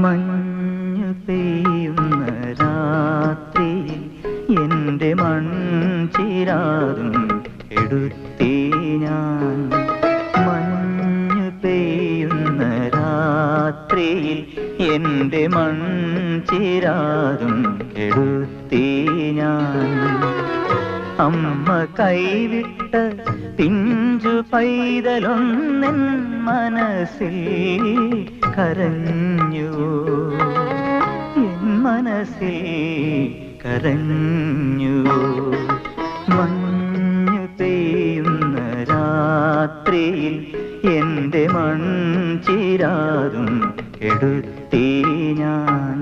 മഞ്ഞു പെയ്യുന്ന രാത്രിയിൽ എൻ്റെ മൺചിരാതും എടുത്തേ ഞാൻ. മഞ്ഞു പെയ്യുന്ന രാത്രിയിൽ എൻ്റെ മൺചിരാതും എടുത്തേ ഞാൻ. അമ്മ കൈവിട്ട പിഞ്ചു പൈതലൊന്നെൻ മനസ്സിൽ കരഞ്ഞു, എൻ മനസ്സിൽ കരഞ്ഞു. മഞ്ഞു പെയ്യുന്ന രാത്രിയിൽ എൻ്റെ മൺചിരാതും എടുത്തേ ഞാൻ.